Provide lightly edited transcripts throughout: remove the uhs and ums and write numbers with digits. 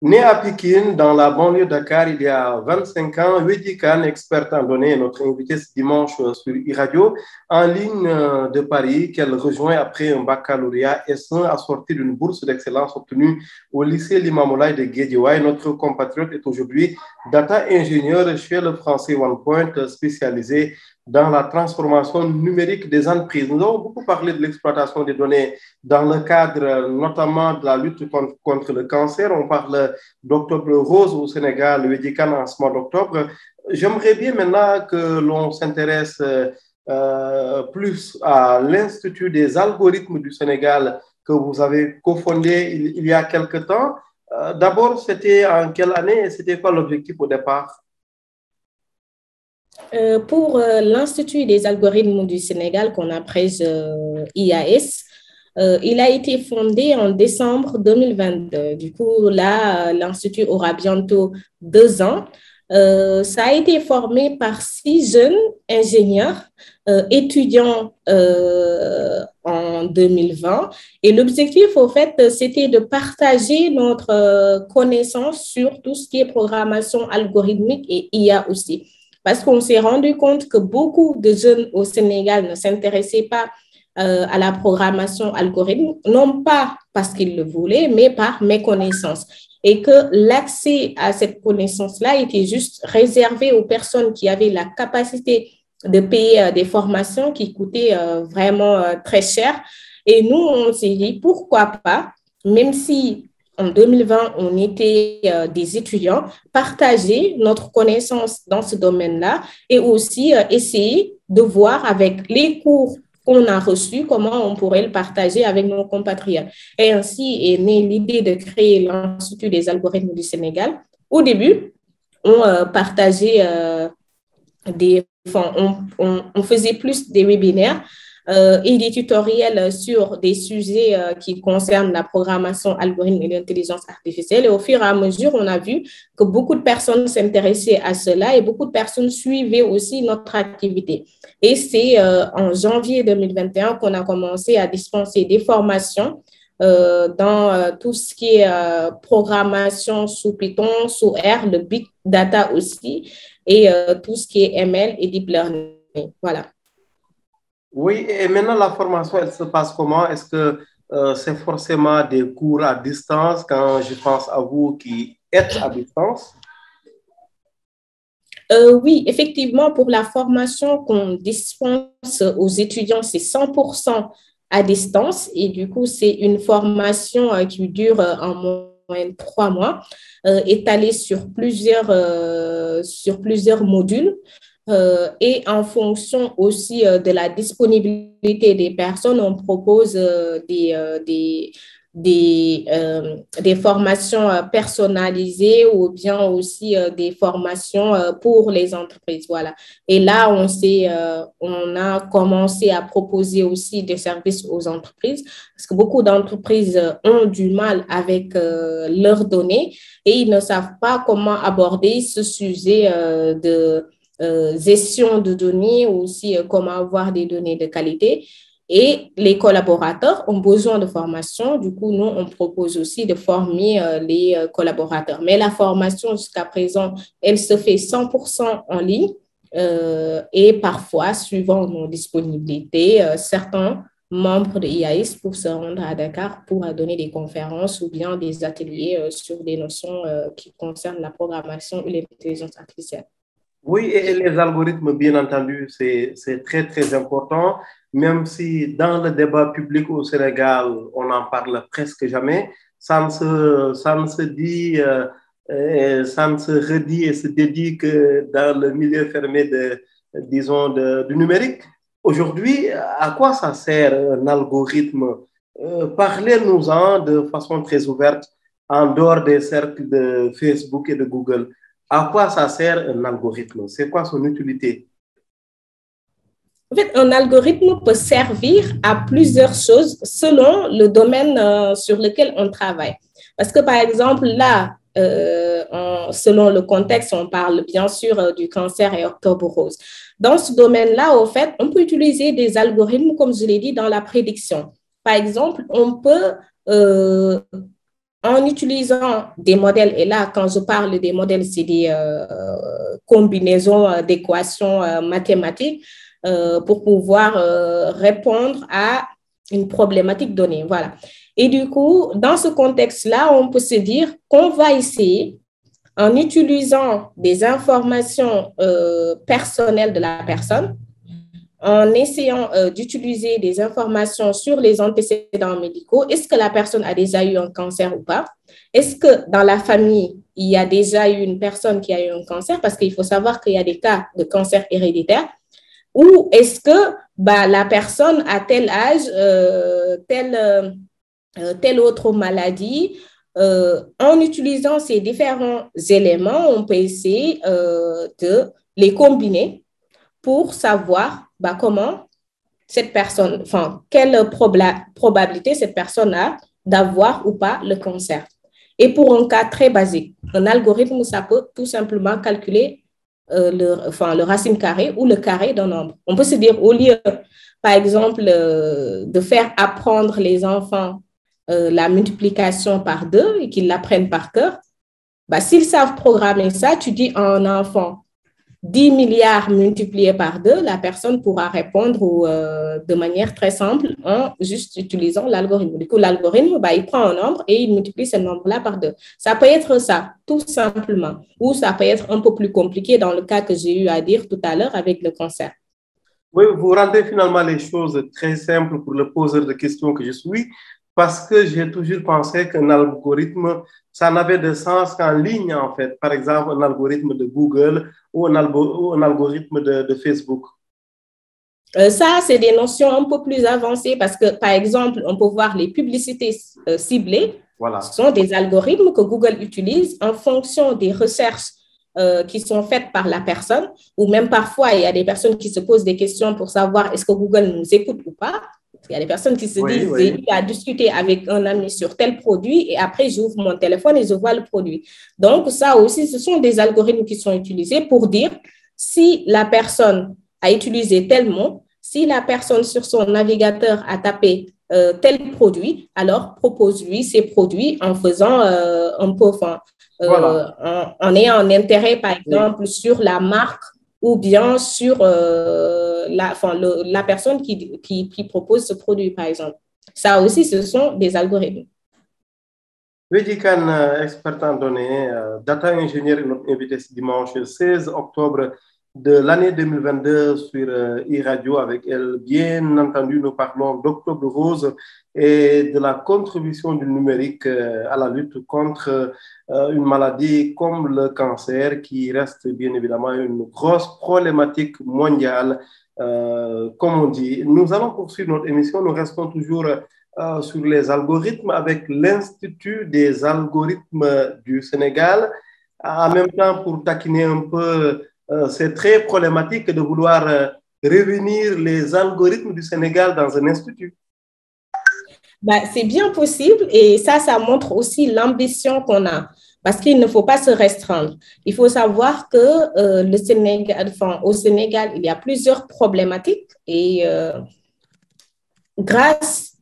Né à Pékin, dans la banlieue de Dakar, il y a 25 ans, Wedi Khan, expert en données, est notre invité ce dimanche sur e-radio, en ligne de Paris, qu'elle rejoint après un baccalauréat S1 assorti d'une bourse d'excellence obtenue au lycée Limamoulaye de Guédiawaye. Notre compatriote est aujourd'hui data ingénieur chez le français OnePoint, spécialisé dans la transformation numérique des entreprises. Nous avons beaucoup parlé de l'exploitation des données dans le cadre notamment de la lutte contre le cancer. On parle d'Octobre Rose au Sénégal, le Wedikan en ce mois d'octobre. J'aimerais bien maintenant que l'on s'intéresse plus à l'Institut des algorithmes du Sénégal que vous avez cofondé il y a quelque temps. D'abord, c'était en quelle année et c'était quoi l'objectif au départ? Pour l'Institut des algorithmes du Sénégal, qu'on appelle IAS, il a été fondé en décembre 2022. Du coup, là, l'Institut aura bientôt 2 ans. Ça a été formé par 6 jeunes ingénieurs étudiants en 2020. Et l'objectif, au fait, c'était de partager notre connaissance sur tout ce qui est programmation algorithmique et IA aussi. Parce qu'on s'est rendu compte que beaucoup de jeunes au Sénégal ne s'intéressaient pas à la programmation algorithmique, non pas parce qu'ils le voulaient, mais par méconnaissance. Et que l'accès à cette connaissance-là était juste réservé aux personnes qui avaient la capacité de payer des formations qui coûtaient vraiment très cher. Et nous, on s'est dit, pourquoi pas, même si en 2020, on était des étudiants, partager notre connaissance dans ce domaine-là et aussi essayer de voir avec les cours qu'on a reçus, comment on pourrait le partager avec nos compatriotes. Et ainsi est née l'idée de créer l'Institut des algorithmes du Sénégal. Au début, on partageait on faisait plus des webinaires et des tutoriels sur des sujets qui concernent la programmation algorithmique et l'intelligence artificielle. Et au fur et à mesure, on a vu que beaucoup de personnes s'intéressaient à cela et beaucoup de personnes suivaient aussi notre activité. Et c'est en janvier 2021 qu'on a commencé à dispenser des formations dans tout ce qui est programmation sous Python, sous R, le Big Data aussi, et tout ce qui est ML et Deep Learning. Voilà. Oui, et maintenant la formation, elle se passe comment? Est-ce que c'est forcément des cours à distance quand je pense à vous qui êtes à distance? Oui, effectivement, pour la formation qu'on dispense aux étudiants, c'est 100% à distance et du coup, c'est une formation qui dure en moyenne 3 mois, étalée sur plusieurs modules. Et en fonction aussi de la disponibilité des personnes, on propose des formations personnalisées ou bien aussi des formations pour les entreprises. Voilà. Et là, on a commencé à proposer aussi des services aux entreprises parce que beaucoup d'entreprises ont du mal avec leurs données et ils ne savent pas comment aborder ce sujet de gestion de données ou aussi comment avoir des données de qualité. Et les collaborateurs ont besoin de formation. Du coup, nous, on propose aussi de former les collaborateurs. Mais la formation, jusqu'à présent, elle se fait 100% en ligne et parfois, suivant nos disponibilités, certains membres de IAIS pour se rendre à Dakar pour donner des conférences ou bien des ateliers sur des notions qui concernent la programmation ou l'intelligence artificielle. Oui, et les algorithmes, bien entendu, c'est très, très important, même si dans le débat public au Sénégal, on n'en parle presque jamais, ça ne se dit, ça ne se redit et se dédie que dans le milieu fermé disons, du numérique. Aujourd'hui, à quoi ça sert un algorithme? Parlez-nous-en de façon très ouverte, en dehors des cercles de Facebook et de Google. À quoi ça sert un algorithme? C'est quoi son utilité? En fait, un algorithme peut servir à plusieurs choses selon le domaine sur lequel on travaille. Parce que, par exemple, là, selon le contexte, on parle bien sûr du cancer et Octobre Rose. Dans ce domaine-là, au fait, on peut utiliser des algorithmes, comme je l'ai dit, dans la prédiction. Par exemple, on peut en utilisant des modèles, et là, quand je parle des modèles, c'est des combinaisons d'équations mathématiques pour pouvoir répondre à une problématique donnée. Voilà. Et du coup, dans ce contexte-là, on peut se dire qu'on va essayer, en utilisant des informations personnelles de la personne, en essayant d'utiliser des informations sur les antécédents médicaux. Est-ce que la personne a déjà eu un cancer ou pas? Est-ce que dans la famille, il y a déjà eu une personne qui a eu un cancer? Parce qu'il faut savoir qu'il y a des cas de cancer héréditaire. Ou est-ce que la personne a tel âge, telle autre maladie? En utilisant ces différents éléments, on peut essayer de les combiner pour savoir comment cette personne, enfin, quelle probabilité cette personne a d'avoir ou pas le cancer. Et pour un cas très basique, un algorithme, ça peut tout simplement calculer le racine carré ou le carré d'un nombre. On peut se dire, au lieu, par exemple, de faire apprendre les enfants la multiplication par 2 et qu'ils l'apprennent par cœur, s'ils savent programmer ça, tu dis à un enfant 10 milliards multiplié par 2, la personne pourra répondre de manière très simple en juste utilisant l'algorithme. Du coup, l'algorithme, il prend un nombre et il multiplie ce nombre-là par 2. Ça peut être ça, tout simplement. Ou ça peut être un peu plus compliqué dans le cas que j'ai eu à dire tout à l'heure avec le cancer. Oui, vous rendez finalement les choses très simples pour le poseur de questions que je suis, parce que j'ai toujours pensé qu'un algorithme, ça n'avait de sens qu'en ligne, en fait. Par exemple, un algorithme de Google ou un algorithme de Facebook. Ça, c'est des notions un peu plus avancées parce que, par exemple, on peut voir les publicités ciblées. Voilà. Ce sont des algorithmes que Google utilise en fonction des recherches qui sont faites par la personne, ou même parfois, il y a des personnes qui se posent des questions pour savoir est-ce que Google nous écoute ou pas. Il y a des personnes qui se disent, j'ai eu à discuter avec un ami sur tel produit et après, j'ouvre mon téléphone et je vois le produit. Donc, ça aussi, ce sont des algorithmes qui sont utilisés pour dire si la personne a utilisé tel mot, si la personne sur son navigateur a tapé tel produit, alors propose-lui ces produits en faisant un peu, en ayant un intérêt, par exemple, sur la marque ou bien sur la personne qui propose ce produit, par exemple. Ça aussi, ce sont des algorithmes. Wedi Kane, expert en données, data ingénieur, notre invité ce dimanche 16 octobre de l'année 2022 sur e-radio. Avec elle, bien entendu, nous parlons d'Octobre Rose et de la contribution du numérique à la lutte contre une maladie comme le cancer, qui reste bien évidemment une grosse problématique mondiale. Comme on dit, nous allons poursuivre notre émission. Nous restons toujours sur les algorithmes avec l'Institut des algorithmes du Sénégal. En même temps, pour taquiner un peu, c'est très problématique de vouloir réunir les algorithmes du Sénégal dans un institut. C'est bien possible et ça montre aussi l'ambition qu'on a. Parce qu'il ne faut pas se restreindre. Il faut savoir que le Sénégal, au Sénégal, il y a plusieurs problématiques et grâce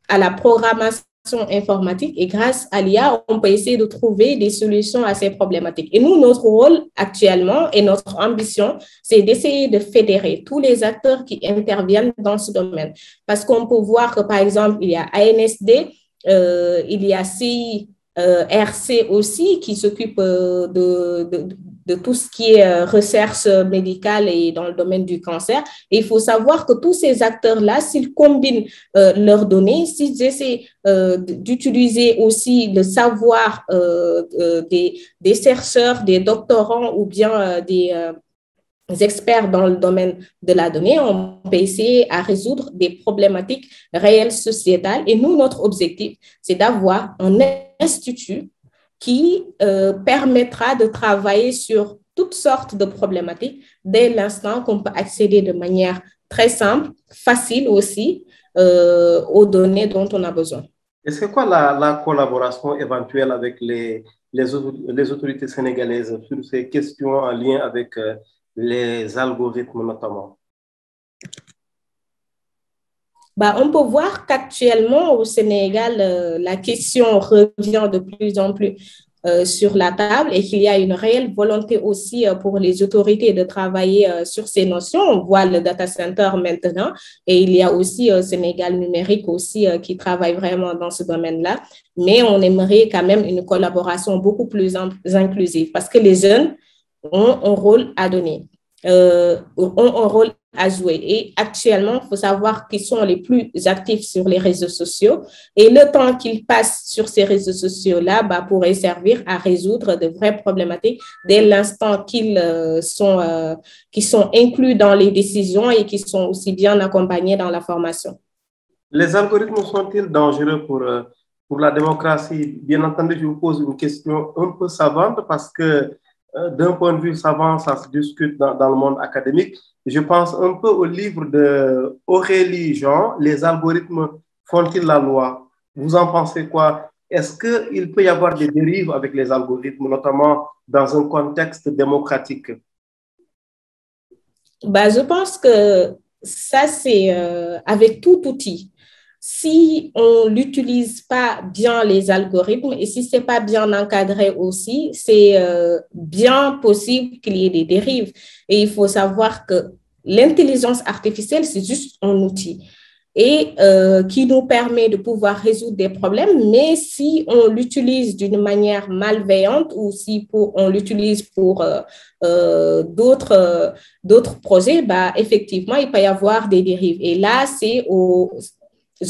à la programmation informatique et grâce à l'IA, on peut essayer de trouver des solutions à ces problématiques. Et nous, notre rôle actuellement et notre ambition, c'est d'essayer de fédérer tous les acteurs qui interviennent dans ce domaine. Parce qu'on peut voir que, par exemple, il y a ANSD, il y a CIRC aussi qui s'occupe de tout ce qui est recherche médicale et dans le domaine du cancer. Et il faut savoir que tous ces acteurs-là, s'ils combinent leurs données, s'ils essaient d'utiliser aussi le savoir des chercheurs, des doctorants ou bien des experts dans le domaine de la donnée, on peut essayer à résoudre des problématiques réelles sociétales. Et nous, notre objectif, c'est d'avoir un institut qui permettra de travailler sur toutes sortes de problématiques dès l'instant qu'on peut accéder de manière très simple, facile aussi, aux données dont on a besoin. Et c'est quoi la collaboration éventuelle avec les autorités sénégalaises sur ces questions en lien avec les algorithmes notamment? Bah, on peut voir qu'actuellement au Sénégal, la question revient de plus en plus sur la table et qu'il y a une réelle volonté aussi pour les autorités de travailler sur ces notions. On voit le data center maintenant et il y a aussi Sénégal numérique aussi qui travaille vraiment dans ce domaine-là. Mais on aimerait quand même une collaboration beaucoup plus inclusive parce que les jeunes ont un rôle à donner, ont un rôle à jouer. Et actuellement, il faut savoir qu'ils sont les plus actifs sur les réseaux sociaux et le temps qu'ils passent sur ces réseaux sociaux-là bah, pourrait servir à résoudre de vraies problématiques dès l'instant qu'ils sont inclus dans les décisions et qu'ils sont aussi bien accompagnés dans la formation. Les algorithmes sont-ils dangereux pour la démocratie? Bien entendu, je vous pose une question un peu savante parce que d'un point de vue savant, ça se discute dans le monde académique. Je pense un peu au livre de Aurélie Jean, Les algorithmes font-ils la loi? Vous en pensez quoi? Est-ce qu'il peut y avoir des dérives avec les algorithmes, notamment dans un contexte démocratique? Bah, je pense que ça, c'est avec tout outil. Si on n'utilise pas bien les algorithmes et si ce n'est pas bien encadré aussi, c'est bien possible qu'il y ait des dérives. Et il faut savoir que l'intelligence artificielle, c'est juste un outil et qui nous permet de pouvoir résoudre des problèmes, mais si on l'utilise d'une manière malveillante ou si on l'utilise pour d'autres projets, bah, effectivement, il peut y avoir des dérives. Et là, c'est aux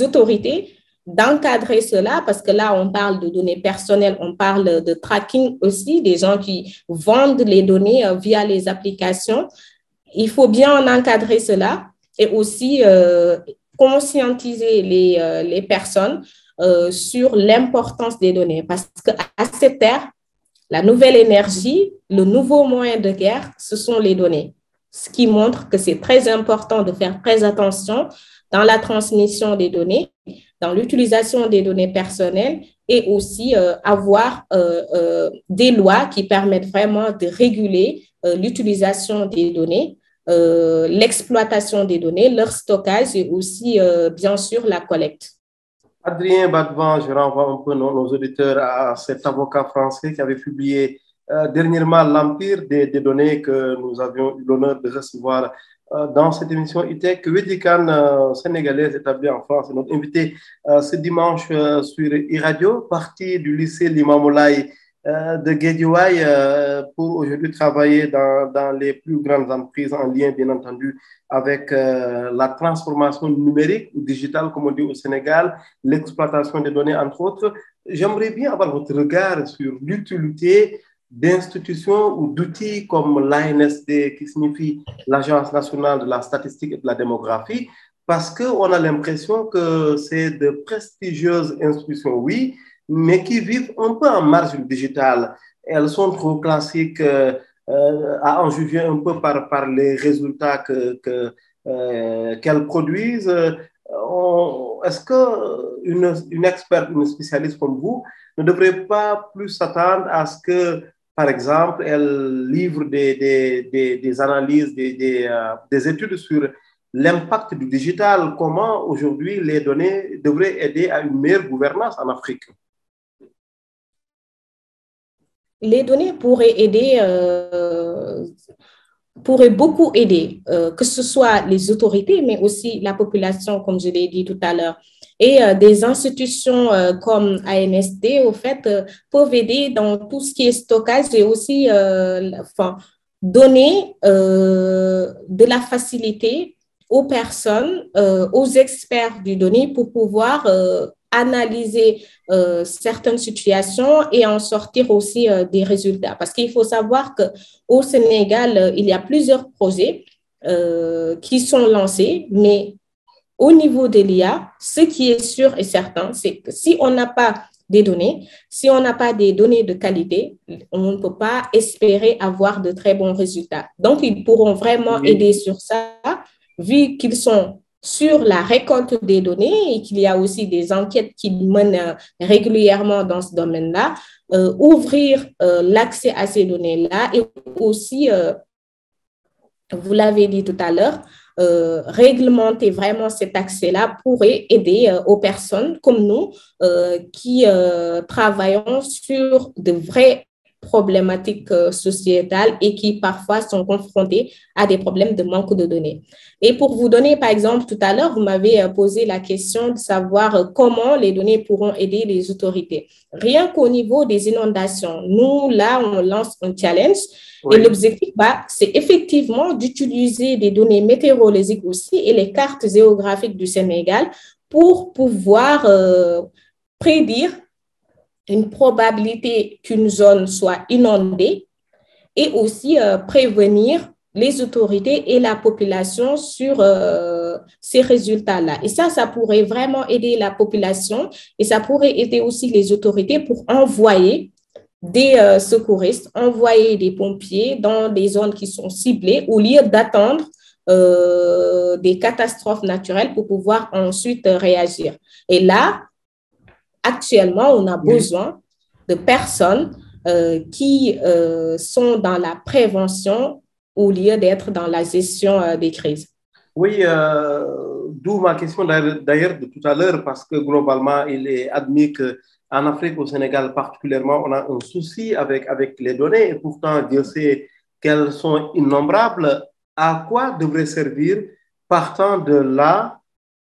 autorités d'encadrer cela parce que là, on parle de données personnelles, on parle de tracking aussi, des gens qui vendent les données via les applications. Il faut bien encadrer cela et aussi conscientiser les personnes sur l'importance des données parce qu'à cette ère, la nouvelle énergie, le nouveau moyen de guerre, ce sont les données. Ce qui montre que c'est très important de faire très attention dans la transmission des données, dans l'utilisation des données personnelles et aussi avoir des lois qui permettent vraiment de réguler l'utilisation des données, l'exploitation des données, leur stockage et aussi, bien sûr, la collecte. Adrien Badvan, je renvoie un peu nos auditeurs à cet avocat français qui avait publié dernièrement L'Empire des données que nous avions eu l'honneur de recevoir dans cette émission ITEC. Wedi Kane, sénégalaise établie en France, est notre invité ce dimanche sur e-radio, partie du lycée Limamoulaye de Guédiawaye pour aujourd'hui travailler dans les plus grandes entreprises en lien, bien entendu, avec la transformation numérique ou digitale, comme on dit au Sénégal, l'exploitation des données, entre autres. J'aimerais bien avoir votre regard sur l'utilité d'institutions ou d'outils comme l'ANSD, qui signifie l'Agence nationale de la statistique et de la démographie, parce qu'on a l'impression que c'est de prestigieuses institutions, oui, mais qui vivent un peu en marge du digital. Elles sont trop classiques à en juger un peu par les résultats qu'elles produisent. Est-ce qu'une experte, une spécialiste comme vous ne devrait pas plus s'attendre à ce que, par exemple, elle livre des analyses, des études sur l'impact du digital, comment aujourd'hui les données devraient aider à une meilleure gouvernance en Afrique? Les données pourraient beaucoup aider, que ce soit les autorités, mais aussi la population, comme je l'ai dit tout à l'heure. Et des institutions comme ANSD, au fait, peuvent aider dans tout ce qui est stockage et aussi donner de la facilité aux personnes, aux experts du données pour pouvoir analyser certaines situations et en sortir aussi des résultats. Parce qu'il faut savoir qu'au Sénégal, il y a plusieurs projets qui sont lancés, mais au niveau de l'IA, ce qui est sûr et certain, c'est que si on n'a pas des données, si on n'a pas des données de qualité, on ne peut pas espérer avoir de très bons résultats. Donc, ils pourront vraiment aider sur ça, vu qu'ils sont sur la récolte des données et qu'il y a aussi des enquêtes qu'ils mènent régulièrement dans ce domaine-là, ouvrir l'accès à ces données-là et aussi, vous l'avez dit tout à l'heure, réglementer vraiment cet accès-là pourrait aider aux personnes comme nous qui travaillons sur de vraies problématiques sociétales et qui parfois sont confrontés à des problèmes de manque de données. Et pour vous donner, par exemple, tout à l'heure, vous m'avez posé la question de savoir comment les données pourront aider les autorités. Rien qu'au niveau des inondations, nous, là, on lance un challenge. Oui. Et l'objectif, c'est effectivement d'utiliser des données météorologiques aussi et les cartes géographiques du Sénégal pour pouvoir prédire une probabilité qu'une zone soit inondée et aussi prévenir les autorités et la population sur ces résultats-là. Et ça pourrait vraiment aider la population et ça pourrait aider aussi les autorités pour envoyer des secouristes, envoyer des pompiers dans des zones qui sont ciblées au lieu d'attendre des catastrophes naturelles pour pouvoir ensuite réagir. Et là, actuellement, on a besoin de personnes qui sont dans la prévention au lieu d'être dans la gestion des crises. Oui, d'où ma question d'ailleurs de tout à l'heure, parce que globalement, il est admis qu'en Afrique, au Sénégal particulièrement, on a un souci avec les données, et pourtant, Dieu sait qu'elles sont innombrables. À quoi devrait servir, partant de là,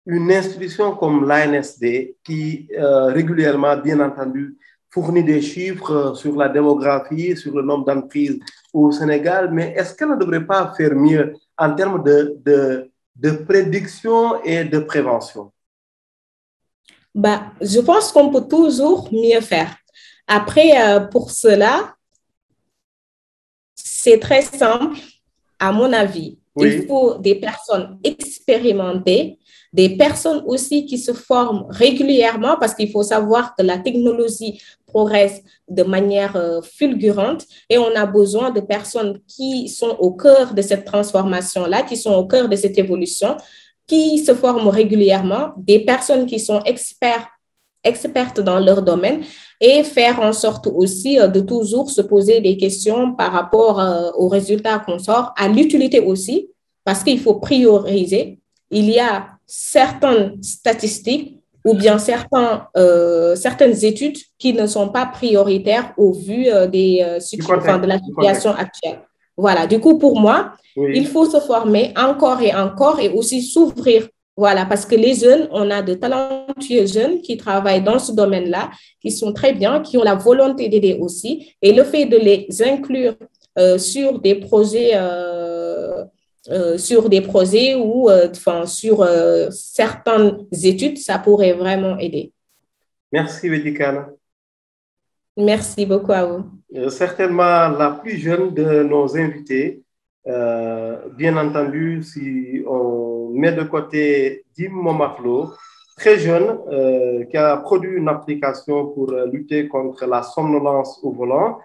une institution comme l'ANSD qui régulièrement, bien entendu, fournit des chiffres sur la démographie, sur le nombre d'entreprises au Sénégal, mais est-ce qu'elle ne devrait pas faire mieux en termes de prédiction et de prévention? Je pense qu'on peut toujours mieux faire. Après, pour cela, c'est très simple, à mon avis. Oui. Il faut des personnes expérimentées, des personnes aussi qui se forment régulièrement parce qu'il faut savoir que la technologie progresse de manière fulgurante et on a besoin de personnes qui sont au cœur de cette transformation-là, qui sont au cœur de cette évolution, qui se forment régulièrement, des personnes qui sont expertes dans leur domaine et faire en sorte aussi de toujours se poser des questions par rapport aux résultats qu'on sort, à l'utilité aussi, parce qu'il faut prioriser. Il y a certaines statistiques ou bien certaines études qui ne sont pas prioritaires au vu de la situation actuelle. Voilà, du coup, pour moi, il faut se former encore et aussi s'ouvrir. Voilà, parce que les jeunes, on a de talentueux jeunes qui travaillent dans ce domaine-là, qui sont très bien, qui ont la volonté d'aider aussi. Et le fait de les inclure sur des projets ou sur certaines études, ça pourrait vraiment aider. Merci, Wedikana. Merci beaucoup à vous. Certainement la plus jeune de nos invités. Bien entendu, si on met de côté Dim Momaflo, très jeune, qui a produit une application pour lutter contre la somnolence au volant.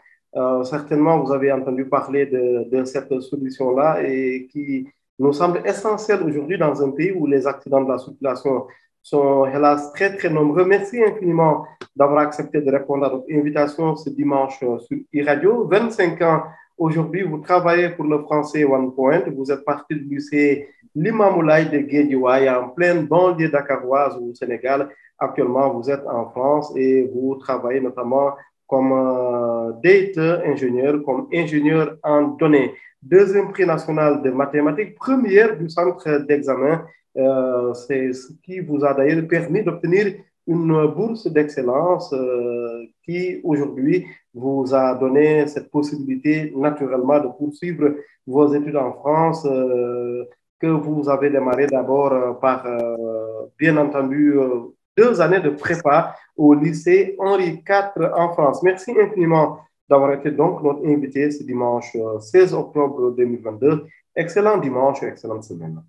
Certainement, vous avez entendu parler de cette solution-là et qui nous semble essentielle aujourd'hui dans un pays où les accidents de la circulation sont hélas très, très nombreux. Merci infiniment d'avoir accepté de répondre à notre invitation ce dimanche sur e-radio. 25 ans aujourd'hui, vous travaillez pour le français One Point. Vous êtes parti du lycée Limamoulaye de Guédiawaye, en pleine banlieue dakaroise au Sénégal. Actuellement, vous êtes en France et vous travaillez notamment comme data ingénieur, comme ingénieur en données. Deuxième prix national de mathématiques, première du centre d'examen. C'est ce qui vous a d'ailleurs permis d'obtenir une bourse d'excellence qui aujourd'hui vous a donné cette possibilité naturellement de poursuivre vos études en France que vous avez démarré d'abord par, bien entendu, 2 années de prépa au lycée Henri IV en France. Merci infiniment d'avoir été donc notre invité ce dimanche 16 octobre 2022. Excellent dimanche et excellente semaine.